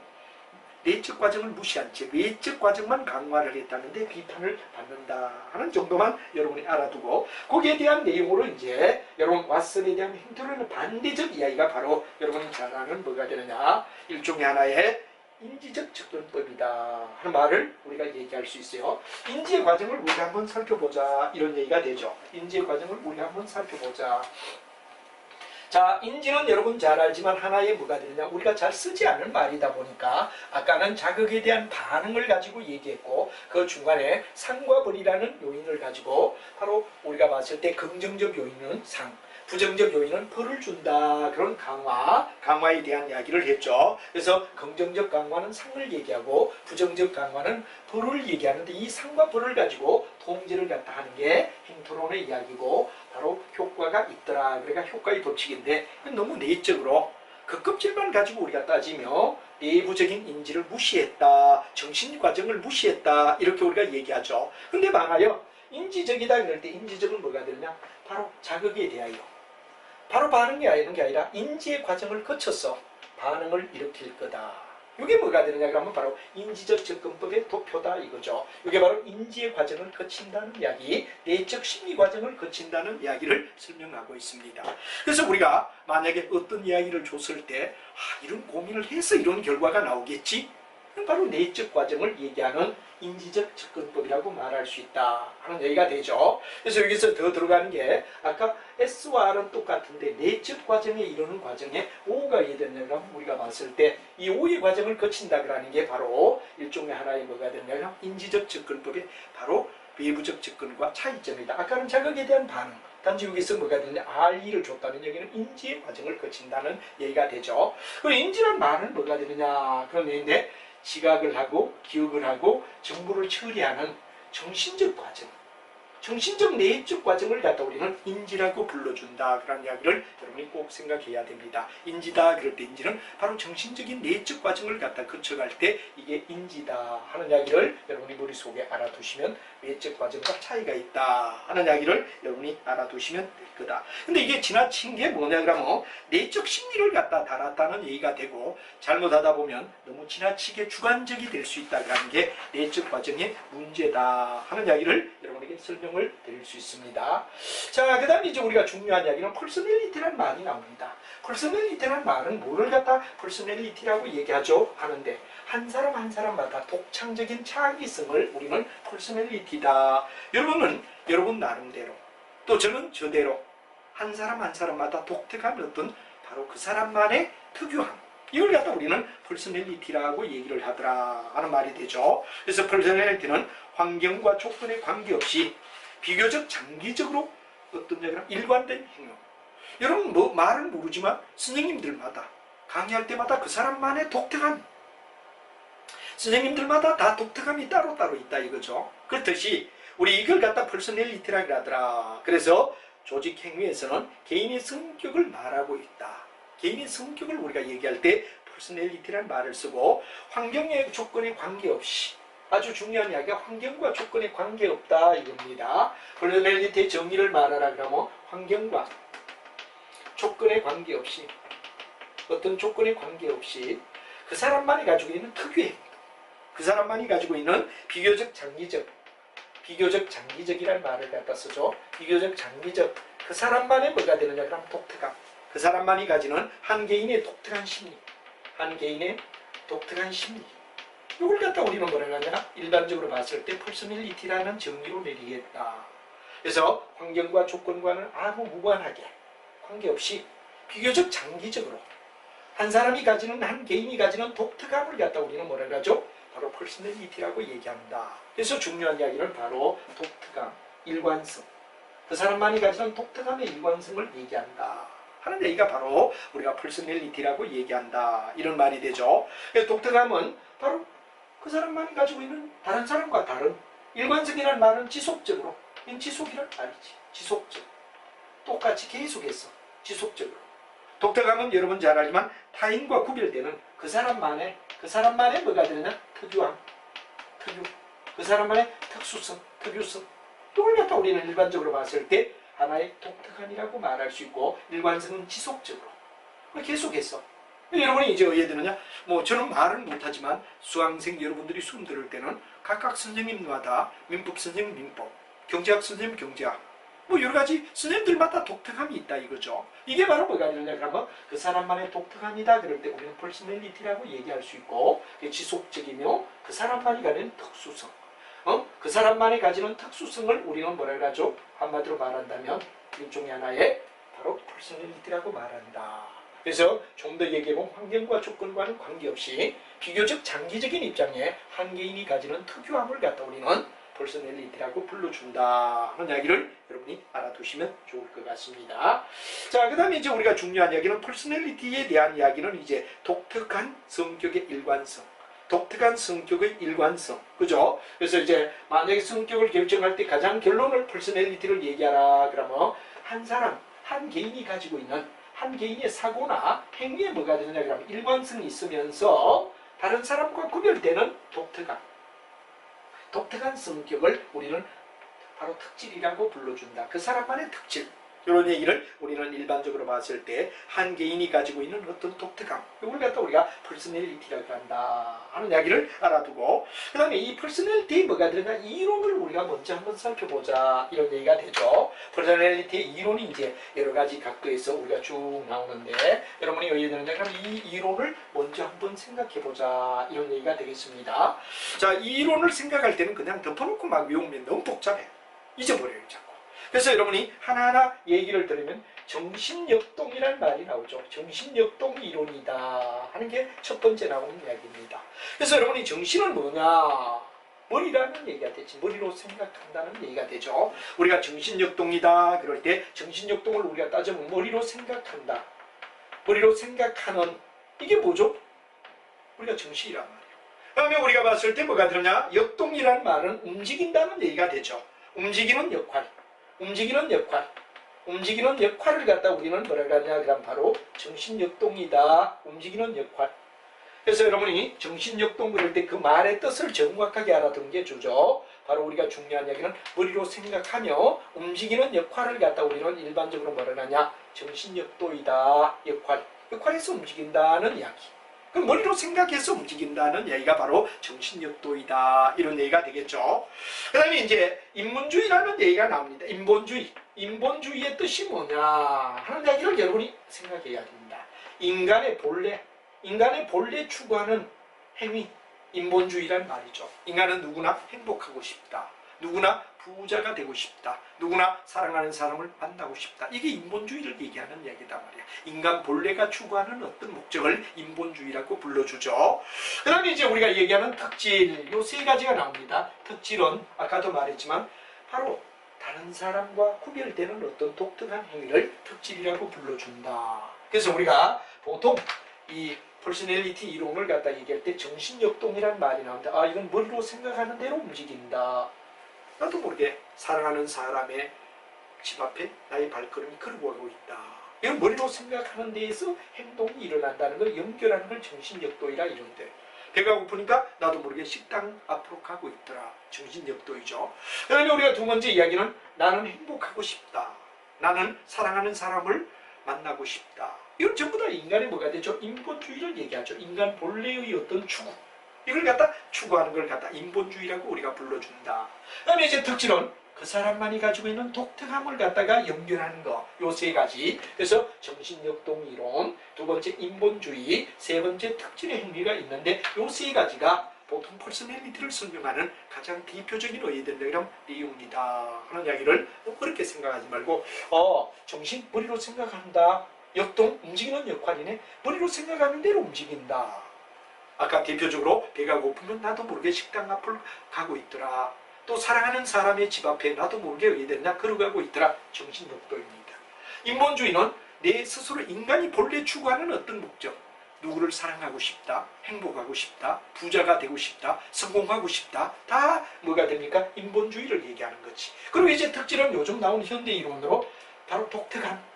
내적 과정을 무시한 채 외적 과정만 강화를 했다는데 비판을 받는다 하는 정도만 여러분이 알아두고 거기에 대한 내용으로 이제 여러분 왓슨에 대한 행태론의 반대적 이야기가 바로 여러분이 잘 아는 뭐가 되느냐 일종의 하나의 인지적 접근법이다 하는 말을 우리가 얘기할 수 있어요. 인지의 과정을 우리가 한번 살펴보자 이런 얘기가 되죠. 인지의 과정을 우리가 한번 살펴보자. 자, 인지는 여러분 잘 알지만 하나의 뭐가 되느냐 우리가 잘 쓰지 않는 말이다 보니까 아까는 자극에 대한 반응을 가지고 얘기했고 그 중간에 상과 벌이라는 요인을 가지고 바로 우리가 봤을 때 긍정적 요인은 상, 부정적 요인은 벌을 준다. 그런 강화에 대한 이야기를 했죠. 그래서 긍정적 강화는 상을 얘기하고 부정적 강화는 벌을 얘기하는데 이 상과 벌을 가지고 통제를 갖다 하는 게 행태론의 이야기고 바로 효과가 있더라. 그러니까 효과의 법칙인데 너무 내적으로 그 껍질만 가지고 우리가 따지며 내부적인 인지를 무시했다. 정신 과정을 무시했다. 이렇게 우리가 얘기하죠. 근데 많아요. 인지적이다 이럴 때 인지적은 뭐가 되느냐? 바로 자극에 대하여. 바로 반응이 아니는 게 아니라 인지의 과정을 거쳐서 반응을 일으킬 거다. 이게 뭐가 되느냐 그러면 바로 인지적 접근법의 도표다 이거죠. 이게 바로 인지의 과정을 거친다는 이야기, 내적 심리 과정을 거친다는 이야기를 설명하고 있습니다. 그래서 우리가 만약에 어떤 이야기를 줬을 때 이런 고민을 해서 이런 결과가 나오겠지? 바로 내적 과정을 얘기하는 인지적 접근법이라고 말할 수 있다 하는 얘기가 되죠. 그래서 여기서 더 들어가는 게 아까 S와 R은 똑같은데 내적 과정에 이르는 과정에 O가 이해되냐면 우리가 봤을 때 이 O의 과정을 거친다 그러는 게 바로 일종의 하나의 뭐가 되냐면 인지적 접근법의 바로 외부적 접근과 차이점이다. 아까는 자극에 대한 반응. 단지 여기서 뭐가 되냐 RE를 줬다는 얘기는 인지의 과정을 거친다는 얘기가 되죠. 그럼 인지란 말은 뭐가 되느냐 그런 얘기인데 지각을 하고 기억을 하고 정보를 처리하는 정신적 과정, 정신적 내적 과정을 갖다 우리는 인지라고 불러준다 그런 이야기를 여러분이 꼭 생각해야 됩니다. 인지다 그럴 때 인지는 바로 정신적인 내적 과정을 갖다 거쳐갈 때 이게 인지다 하는 이야기를 여러분이 머릿속에 알아두시면 외적 과정과 차이가 있다 하는 이야기를 여러분이 알아두시면 될 거다. 근데 이게 지나친 게 뭐냐 그러면 내적 심리를 갖다 달았다는 얘기가 되고 잘못하다 보면 너무 지나치게 주관적이 될 수 있다는 게 내적 과정의 문제다 하는 이야기를 여러분에게 설명을 드릴 수 있습니다. 자, 그 다음에 이제 우리가 중요한 이야기는 퍼스널리티라는 말이 나옵니다. 퍼스널리티라는 말은 뭐를 갖다 퍼스널리티라고 얘기하죠 하는데 한 사람 한 사람마다 독창적인 차기성을 우리는 퍼스널리티다. 여러분은 여러분 나름대로 또 저는 저대로 한 사람 한 사람마다 독특한 어떤 바로 그 사람만의 특유함 이걸 갖다 우리는 퍼스널리티라고 얘기를 하더라 하는 말이 되죠. 그래서 퍼스널리티는 환경과 조건에 관계없이 비교적 장기적으로 어떤 얘기는 일관된 행동. 여러분 뭐 말은 모르지만 선생님들마다 강의할 때마다 그 사람만의 독특한 선생님들마다 다 독특함이 따로따로 있다 이거죠. 그렇듯이 우리 이걸 갖다 퍼스널리티라고 하더라. 그래서 조직 행위에서는 개인의 성격을 말하고 있다. 개인의 성격을 우리가 얘기할 때 퍼스널리티라는 말을 쓰고 환경의 조건에 관계없이 아주 중요한 이야기가 환경과 조건에 관계없다 이겁니다. 퍼스널리티의 정의를 말하라 그러면 환경과 조건에 관계없이 어떤 조건에 관계없이 그 사람만이 가지고 있는 특유의 행동 그 사람만이 가지고 있는 비교적 장기적이라는 말을 갖다 쓰죠. 비교적 장기적 그 사람만의 뭐가 되느냐 그럼 독특함 그 사람만이 가지는 한 개인의 독특한 심리 이걸 갖다 우리는 뭐라고 하냐 일반적으로 봤을 때 퍼스널리티라는 정의로 내리겠다. 그래서 환경과 조건과는 아무 무관하게 관계없이 비교적 장기적으로 한 사람이 가지는 한 개인이 가지는 독특함을 갖다 우리는 뭐라고 하죠? 바로 퍼스널리티라고 얘기한다. 그래서 중요한 이야기는 바로 독특함, 일관성 그 사람만이 가지는 독특함의 일관성을 얘기한다 하는 얘기가 바로 우리가 퍼스널리티라고 얘기한다 이런 말이 되죠. 독특함은 바로 그 사람만이 가지고 있는 다른 사람과 다른 일관성이라는 말은 지속적으로 지속이란 말이지 지속적 똑같이 계속해서 지속적으로 독특함은 여러분 잘 알지만 타인과 구별되는 그 사람만의 뭐가 되느냐 특유함 그 사람만의 특수성 특유성 이걸 갖다 우리는 일반적으로 봤을 때 하나의 독특함이라고 말할 수 있고 일관성은 지속적으로 계속해서 여러분이 이제 어디에 드느냐 뭐 저는 말은 못하지만 수강생 여러분들이 수업 들을 때는 각각 선생님마다 민법 선생님 민법 경제학 선생님 경제학 뭐 여러가지 선생님들마다 독특함이 있다 이거죠. 이게 바로 뭐가 되느냐 그러면 그 사람만의 독특함이다 그럴 때 우리는 퍼스널리티라고 얘기할 수 있고 지속적이며 그 사람만이 가진 특수성 그 사람만이 가지는 특수성을 우리는 뭐라고 하죠? 한마디로 말한다면 일종의 하나의 바로 퍼스널리티라고 말한다. 그래서 좀 더 얘기해보면 환경과 조건과는 관계없이 비교적 장기적인 입장에 한 개인이 가지는 특유함을 갖다 우리는 퍼스널리티라고 불러준다 하는 이야기를 여러분이 알아두시면 좋을 것 같습니다. 자, 그 다음에 이제 우리가 중요한 이야기는 퍼스널리티에 대한 이야기는 이제 독특한 성격의 일관성 독특한 성격의 일관성 그죠? 그래서 이제 만약에 성격을 결정할 때 가장 결론을 퍼스널리티를 얘기하라 그러면 한 사람 한 개인이 가지고 있는 한 개인의 사고나 행위에 뭐가 되느냐 그러면 일관성이 있으면서 다른 사람과 구별되는 독특한 성격을 우리는 바로 특질이라고 불러준다. 그 사람만의 특질 이런 얘기를 우리는 일반적으로 봤을 때 한 개인이 가지고 있는 어떤 독특함, 이걸 갖다 우리가 퍼스널리티라고 한다 하는 이야기를 알아두고, 그 다음에 이 퍼스널리티에 뭐가 들어가, 이론을 우리가 먼저 한번 살펴보자, 이런 얘기가 되죠. 퍼스널리티의 이론이 이제 여러 가지 각도에서 우리가 쭉 나오는데, 여러분이 이해되는데, 그럼 이 이론을 먼저 한번 생각해보자, 이런 얘기가 되겠습니다. 자, 이 이론을 생각할 때는 그냥 덮어놓고 막 외우면 너무 복잡해. 잊어버려요, 자꾸. 그래서 여러분이 하나하나 얘기를 들으면 정신역동이라는 말이 나오죠. 정신역동 이론이다 하는 게 첫 번째 나오는 이야기입니다. 그래서 여러분이 정신은 뭐냐? 머리라는 얘기가 되지. 머리로 생각한다는 얘기가 되죠. 우리가 정신역동이다 그럴 때 정신역동을 우리가 따져보면 머리로 생각한다. 머리로 생각하는, 이게 뭐죠? 우리가 정신이란 말이에요. 그 다음에 우리가 봤을 때 뭐가 들었냐? 역동이라는 말은 움직인다는 얘기가 되죠. 움직이는 역할. 움직이는 역할을 갖다 우리는 뭐라고 하냐, 그럼 바로 정신역동이다. 움직이는 역할. 그래서 여러분이 정신역동 그럴 때 그 말의 뜻을 정확하게 알아두는 게 주죠. 바로 우리가 중요한 이야기는 머리로 생각하며 움직이는 역할을 갖다 우리는 일반적으로 뭐라고 하냐, 정신역도이다. 역할에서 움직인다는 이야기. 그럼 머리로 생각해서 움직인다는 얘기가 바로 정신역도이다. 이런 얘기가 되겠죠. 그 다음에 이제 인본주의라는 얘기가 나옵니다. 인본주의. 인본주의의 뜻이 뭐냐 하는 얘기를 여러분이 생각해야 됩니다. 인간의 본래 추구하는 행위. 인본주의란 말이죠. 인간은 누구나 행복하고 싶다. 누구나 부자가 되고 싶다. 누구나 사랑하는 사람을 만나고 싶다. 이게 인본주의를 얘기하는 얘기단 말이야. 인간 본래가 추구하는 어떤 목적을 인본주의라고 불러주죠. 그 다음에 이제 우리가 얘기하는 특질, 요 세 가지가 나옵니다. 특질은 아까도 말했지만 바로 다른 사람과 구별되는 어떤 독특한 행위를 특질이라고 불러준다. 그래서 우리가 보통 이 퍼스널리티 이론을 갖다 얘기할 때 정신역동이란 말이 나온다. 아, 이건 머리로 생각하는 대로 움직인다. 나도 모르게 사랑하는 사람의 집 앞에 나의 발걸음이 걸고 가고 있다. 이건 머리로 생각하는 데에서 행동이 일어난다는 걸 연결하는 걸 정신역도이라 이런데, 배가 고프니까 나도 모르게 식당 앞으로 가고 있더라. 정신역도이죠. 그 다음에 우리가 두 번째 이야기는 나는 행복하고 싶다. 나는 사랑하는 사람을 만나고 싶다. 이건 전부 다 인간의 뭐가 되죠? 인본주의를 얘기하죠. 인간 본래의 어떤 추구. 이걸 갖다 추구하는 걸 갖다 인본주의라고 우리가 불러준다. 그 다음에 이제 특질은 그 사람만이 가지고 있는 독특함을 갖다가 연결하는 거. 요 세 가지. 그래서 정신역동 이론, 두 번째 인본주의, 세 번째 특질의 행위가 있는데 요 세 가지가 보통 퍼스널리티를 설명하는 가장 대표적인 어휘들이란 내용이다 하는 이야기를 그렇게 생각하지 말고, 정신 머리로 생각한다. 역동 움직이는 역할이네. 머리로 생각하는 대로 움직인다. 아까 대표적으로 배가 고프면 나도 모르게 식당 앞을 가고 있더라. 또 사랑하는 사람의 집 앞에 나도 모르게 왜 됐냐 걸어가고 있더라. 정신역도입니다. 인본주의는 내 스스로 인간이 본래 추구하는 어떤 목적, 누구를 사랑하고 싶다, 행복하고 싶다, 부자가 되고 싶다, 성공하고 싶다, 다 뭐가 됩니까? 인본주의를 얘기하는 거지. 그리고 이제 특질은 요즘 나온 현대 이론으로 바로 독특함,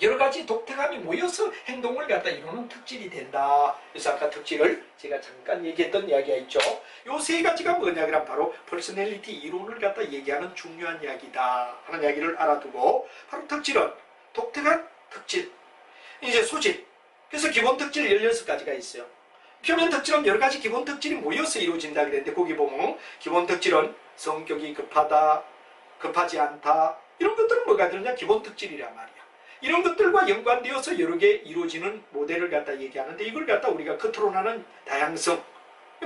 여러 가지 독특함이 모여서 행동을 갖다 이루는 특질이 된다. 그래서 아까 특질을 제가 잠깐 얘기했던 이야기가 있죠. 요 세 가지가 뭐냐 그럼 바로 퍼스널리티 이론을 갖다 얘기하는 중요한 이야기다 하는 이야기를 알아두고, 바로 특질은 독특한 특질, 이제 소질. 그래서 기본 특질 16가지가 있어요. 표면 특질은 여러 가지 기본 특질이 모여서 이루어진다 그랬는데, 거기 보면 기본 특질은 성격이 급하다, 급하지 않다, 이런 것들은 뭐가 들냐? 기본 특질이란 말이야. 이런 것들과 연관되어서 여러 개 이루어지는 모델을 갖다 얘기하는데, 이걸 갖다 우리가 겉으로 나는 다양성,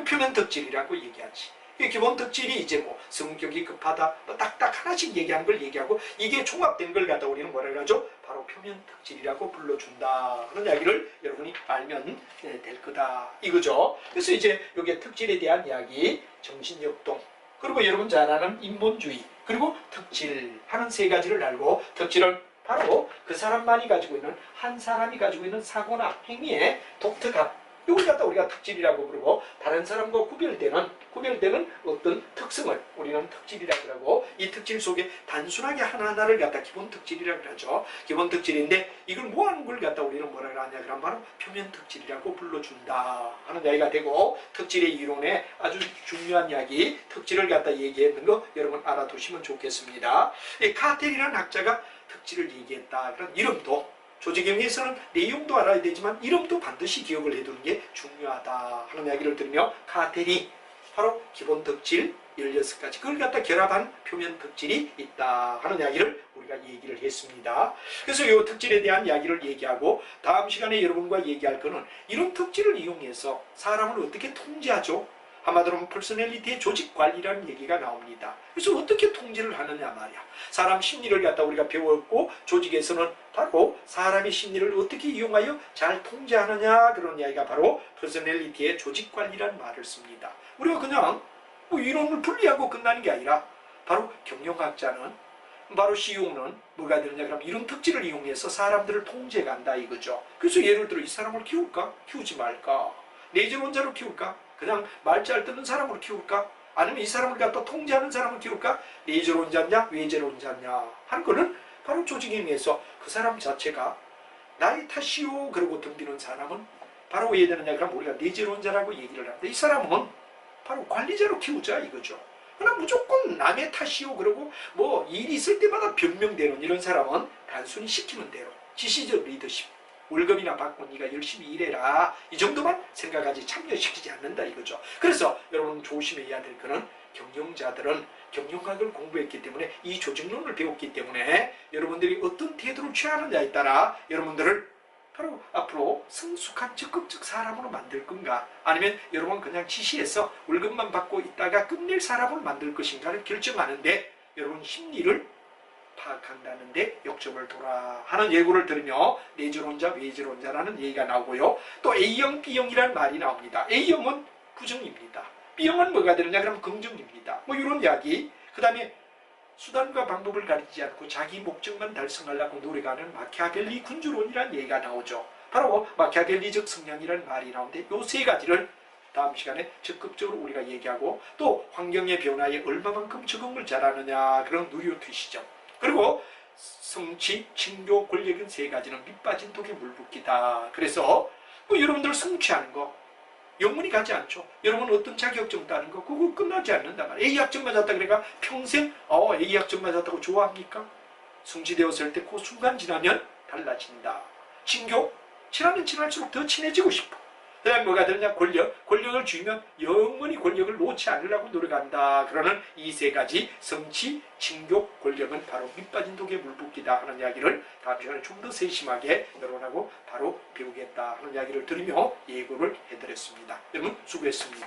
표면 특질이라고 얘기하지. 기본 특질이 이제 뭐 성격이 급하다, 뭐 딱딱 하나씩 얘기하는 걸 얘기하고, 이게 종합된 걸 갖다 우리는 뭐라고 하죠? 바로 표면 특질이라고 불러준다 하는 이야기를 여러분이 알면 될 거다 이거죠. 그래서 이제 이게 특질에 대한 이야기, 정신역동, 그리고 여러분 잘 아는 인본주의, 그리고 특질 하는 세 가지를 알고, 특질은 바로 그 사람만이 가지고 있는, 한 사람이 가지고 있는 사고나 행위의 독특함, 이걸 갖다 우리가 특질이라고 부르고, 다른 사람과 구별되는 어떤 특성을 우리는 특질이라고 하고, 이 특질 속에 단순하게 하나하나를 갖다 기본 특질이라고 하죠. 기본 특질인데 이걸 모아놓은 걸 갖다 우리는 뭐라고 하냐 그러면 바로 표면 특질이라고 불러준다 하는 이야기가 되고, 특질의 이론에 아주 중요한 이야기, 특질을 갖다 얘기했는 거 여러분 알아두시면 좋겠습니다. 이 카텔이라는 학자가 특질을 얘기했다. 그런 이름도 조직행위에서는 내용도 알아야 되지만 이름도 반드시 기억을 해두는 게 중요하다 하는 이야기를 들으며 카텔이 바로 기본 특질 16가지 그걸 갖다 결합한 표면 특질이 있다 하는 이야기를 우리가 얘기를 했습니다. 그래서 이 특질에 대한 이야기를 얘기하고 다음 시간에 여러분과 얘기할 거는 이런 특질을 이용해서 사람을 어떻게 통제하죠? 한마디로 퍼스널리티의 조직관리라는 얘기가 나옵니다. 그래서 어떻게 통제를 하느냐 말이야. 사람 심리를 갖다 우리가 배웠고 조직에서는 바로 사람의 심리를 어떻게 이용하여 잘 통제하느냐 그런 이야기가 바로 퍼스널리티의 조직관리라는 말을 씁니다. 우리가 그냥 뭐 이론을 분리하고 끝나는 게 아니라 바로 경영학자는 바로 CEO는 뭐가 되느냐 그러면 이런 특질을 이용해서 사람들을 통제한다 이거죠. 그래서 예를 들어 이 사람을 키울까? 키우지 말까? 내재론자로 키울까? 그냥 말 잘 듣는 사람으로 키울까? 아니면 이 사람을 갖다 통제하는 사람을 키울까? 내재론자냐 외재론자냐 하는 거는 바로 조직행위에서 그 사람 자체가 나의 탓이요 그러고 덤비는 사람은 바로 왜 되느냐 그러면 우리가 내재론자라고 얘기를 하는데 이 사람은 바로 관리자로 키우자 이거죠. 그러나 무조건 남의 탓이요 그러고 뭐 일이 있을 때마다 변명되는 이런 사람은 단순히 시키는 대로 지시적 리더십 월급이나 받고 네가 열심히 일해라 이 정도만 생각하지 참여시키지 않는다 이거죠. 그래서 여러분 조심해야 될 거는 경영자들은 경영학을 공부했기 때문에 이 조직론을 배웠기 때문에 여러분들이 어떤 태도를 취하느냐에 따라 여러분들을 바로 앞으로 성숙한 적극적 사람으로 만들 건가 아니면 여러분 그냥 지시해서 월급만 받고 있다가 끝낼 사람으로 만들 것인가를 결정하는데 여러분 심리를 파악한다는데 역점을 둬라 하는 예고를 들으며 내재론자 외재론자라는 얘기가 나오고요. 또 A형 B형이라는 말이 나옵니다. A형은 부정입니다. B형은 뭐가 되느냐 그러면 긍정입니다. 뭐 이런 이야기. 그 다음에 수단과 방법을 가리지 않고 자기 목적만 달성하려고 노력하는 마키아벨리 군주론이라는 얘기가 나오죠. 바로 마키아벨리적 성향이라는 말이 나오는데 이 세 가지를 다음 시간에 적극적으로 우리가 얘기하고 또 환경의 변화에 얼마만큼 적응을 잘하느냐 그런 누리오트시죠. 그리고 성취, 칭조, 권력은 세 가지는 밑빠진 독에 물 붓기다. 그래서 뭐 여러분들 성취하는 거 영원히 가지 않죠. 여러분 어떤 자격증 따는 거 그거 끝나지 않는단 말이에요. A학점 맞았다 그러니까 평생 A학점 맞았다고 좋아합니까? 성취되었을 때 그 순간 지나면 달라진다. 칭교, 친하면 친할수록 더 친해지고 싶어. 그 다음에 뭐가 되느냐 권력을 쥐면 영원히 권력을 놓지 않으려고 노력한다. 그러는 이 세 가지 성취, 칭교, 권력은 바로 밑빠진 독에 물 붓기다 하는 이야기를 다음 시간에 좀 더 세심하게 여러분하고 바로 배우겠다 하는 이야기를 들으며 예고를 해드렸습니다. 여러분 수고했습니다.